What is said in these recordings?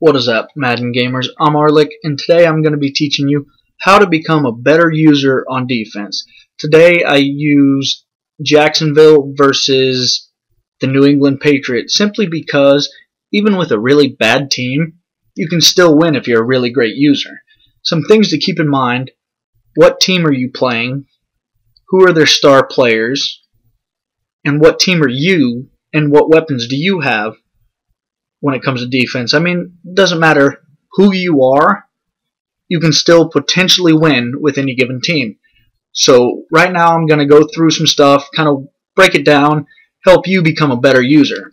What is up, Madden gamers? I'm Arlick, and today I'm going to be teaching you how to become a better user on defense. Today I use Jacksonville versus the New England Patriots simply because even with a really bad team, you can still win if you're a really great user. Some things to keep in mind: what team are you playing? Who are their star players? And what team are you? And what weapons do you have when it comes to defense? I mean, it doesn't matter who you are, you can still potentially win with any given team. So right now I'm going to go through some stuff, kind of break it down, help you become a better user.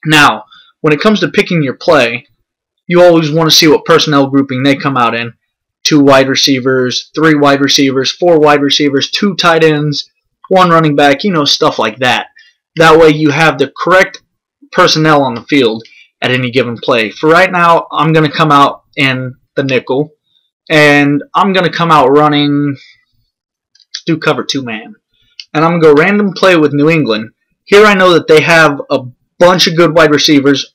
Now, when it comes to picking your play, you always want to see what personnel grouping they come out in. 2 wide receivers, 3 wide receivers, 4 wide receivers, 2 tight ends, 1 running back, stuff like that. That way you have the correct personnel on the field at any given play. For right now, I'm going to come out in the nickel, and I'm going to come out running, let's do cover 2 man. And I'm going to go random play with New England. Here I know that they have a bunch of good wide receivers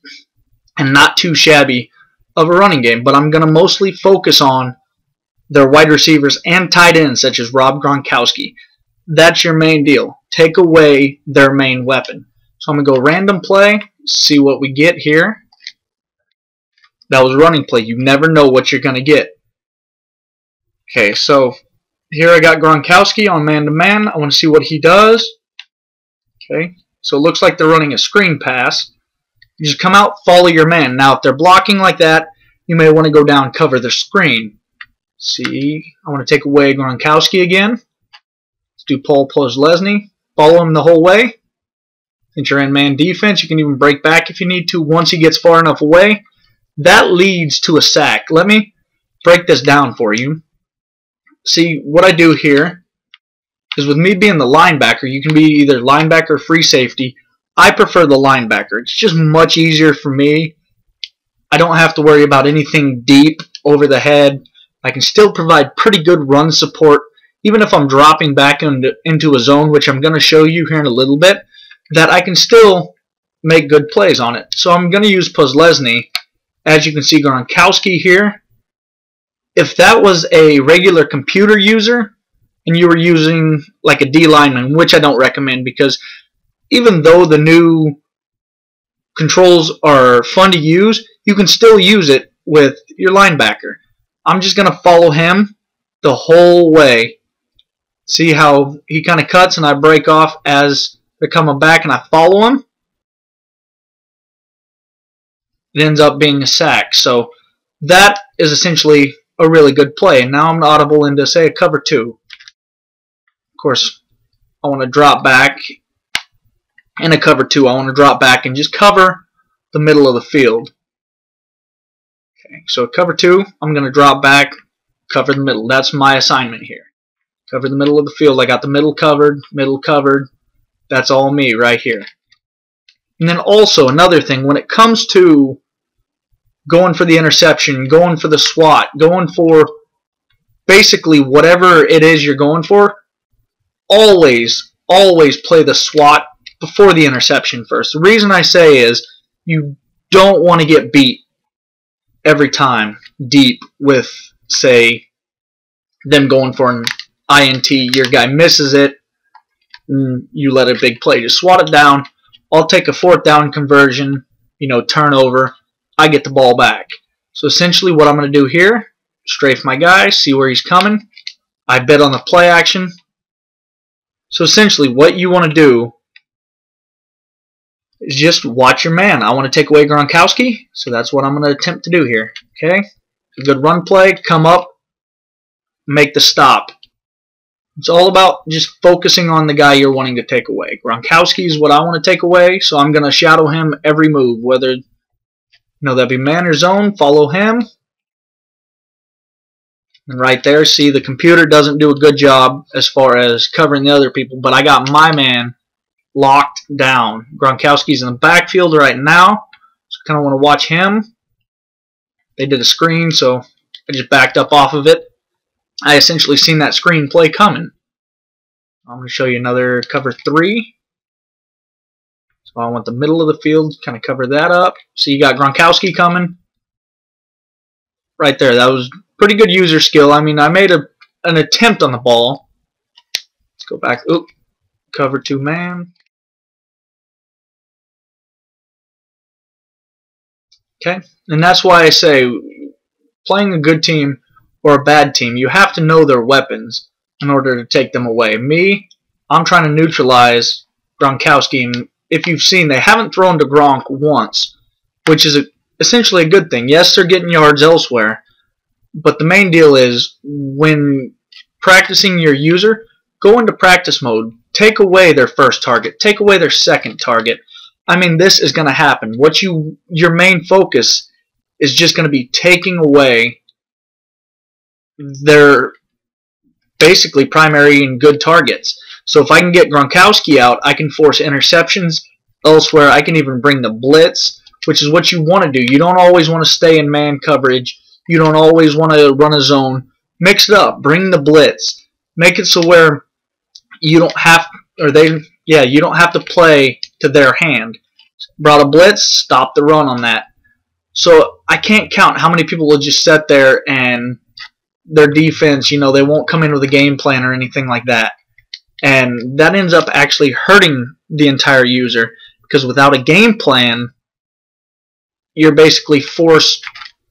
and not too shabby of a running game, but I'm going to mostly focus on their wide receivers and tight ends such as Rob Gronkowski. That's your main deal. Take away their main weapon. So I'm going to go random play, see what we get here. That was running play. You never know what you're going to get. Okay, so here I got Gronkowski on man-to-man. I want to see what he does. Okay, so it looks like they're running a screen pass. You just come out, follow your man. Now, if they're blocking like that, you may want to go down, cover the screen. See, I want to take away Gronkowski again. Let's do Paul plus Lesney. Follow him the whole way. Since you're in man defense, you can even break back if you need to once he gets far enough away. That leads to a sack. Let me break this down for you. See, what I do here is with me being the linebacker, you can be either linebacker or free safety. I prefer the linebacker. It's just much easier for me. I don't have to worry about anything deep over the head. I can still provide pretty good run support, even if I'm dropping back into a zone, which I'm going to show you here in a little bit, that I can still make good plays on it. So I'm going to use Lesney. As you can see, Gronkowski here. If that was a regular computer user and you were using like a D lineman, which I don't recommend, because even though the new controls are fun to use, you can still use it with your linebacker. I'm just going to follow him the whole way. See how he kind of cuts and I break off as they're coming back and I follow him? It ends up being a sack. So that is essentially a really good play. And now I'm audible into, say, a cover 2. Of course, I want to drop back. In a cover 2, I want to drop back and just cover the middle of the field. Okay, so cover 2, I'm going to drop back, cover the middle. That's my assignment here. Cover the middle of the field. I got the middle covered, middle covered. That's all me right here. And then also another thing, when it comes to going for the interception, going for the swat, going for basically whatever it is you're going for, always play the swat before the interception first. The reason I say is you don't want to get beat every time deep with, say, them going for an INT. Your guy misses it, and you let a big play. Just swat it down. I'll take a 4th down conversion, turnover. I get the ball back. So essentially what I'm going to do here, strafe my guy, see where he's coming. I bet on the play action. So essentially what you want to do is just watch your man. I want to take away Gronkowski, so that's what I'm going to attempt to do here. Okay? A good run play, come up, make the stop. It's all about just focusing on the guy you're wanting to take away. Gronkowski is what I want to take away, so I'm going to shadow him every move, whether that be man or zone, follow him. And right there, see, the computer doesn't do a good job as far as covering the other people, but I got my man locked down. Gronkowski's in the backfield right now, so I kind of want to watch him. They did a screen, so I just backed up off of it. I essentially seen that screen play coming. I'm going to show you another cover 3. So I want the middle of the field, kind of cover that up. So you got Gronkowski coming. right there. That was pretty good user skill. I mean, I made an attempt on the ball. Let's go back. Oop, cover 2 man. Okay, and that's why I say playing a good team or a bad team, you have to know their weapons in order to take them away. Me, I'm trying to neutralize Gronkowski, and if you've seen, they haven't thrown to Gronk once, which is essentially a good thing. Yes, they're getting yards elsewhere, but the main deal is when practicing your user, go into practice mode. Take away their first target. Take away their second target. I mean, this is going to happen. Your main focus is just going to be taking away their basically primary and good targets. So if I can get Gronkowski out, I can force interceptions elsewhere. I can even bring the blitz, which is what you want to do. You don't always want to stay in man coverage. You don't always want to run a zone. Mix it up. Bring the blitz. Make it so where you don't have, you don't have to play to their hand. Brought a blitz, stop the run on that. So I can't count how many people will just sit there and their defense, they won't come in with a game plan or anything like that. And that ends up actually hurting the entire user, because without a game plan, you're basically forced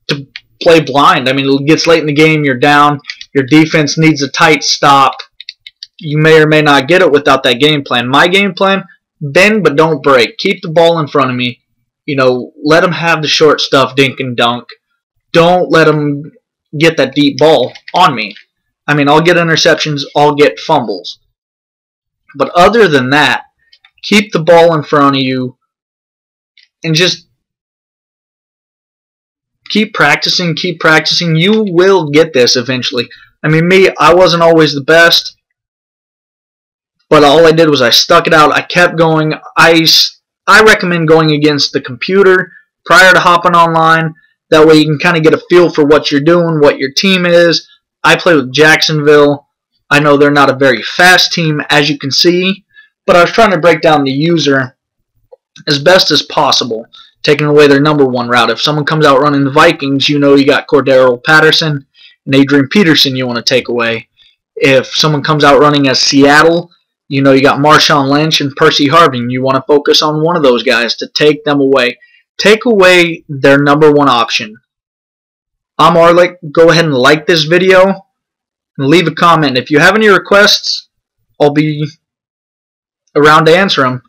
to play blind. I mean, it gets late in the game, you're down, your defense needs a tight stop. You may or may not get it without that game plan. My game plan, bend but don't break. Keep the ball in front of me. Let them have the short stuff, dink and dunk. Don't let them get that deep ball on me. I mean, I'll get interceptions, I'll get fumbles. But other than that, keep the ball in front of you and just keep practicing, keep practicing. You will get this eventually. I mean, I wasn't always the best, but all I did was I stuck it out. I kept going. I recommend going against the computer prior to hopping online. That way you can kind of get a feel for what you're doing, what your team is. I play with Jacksonville. I know they're not a very fast team, as you can see, but I was trying to break down the user as best as possible, taking away their number one route. If someone comes out running the Vikings, you got Cordero Patterson and Adrian Peterson you want to take away. If someone comes out running as Seattle, you got Marshawn Lynch and Percy Harvin. You want to focus on one of those guys to take them away. Take away their number one option. I'm Arlick. Go ahead and like this video and leave a comment. If you have any requests, I'll be around to answer them.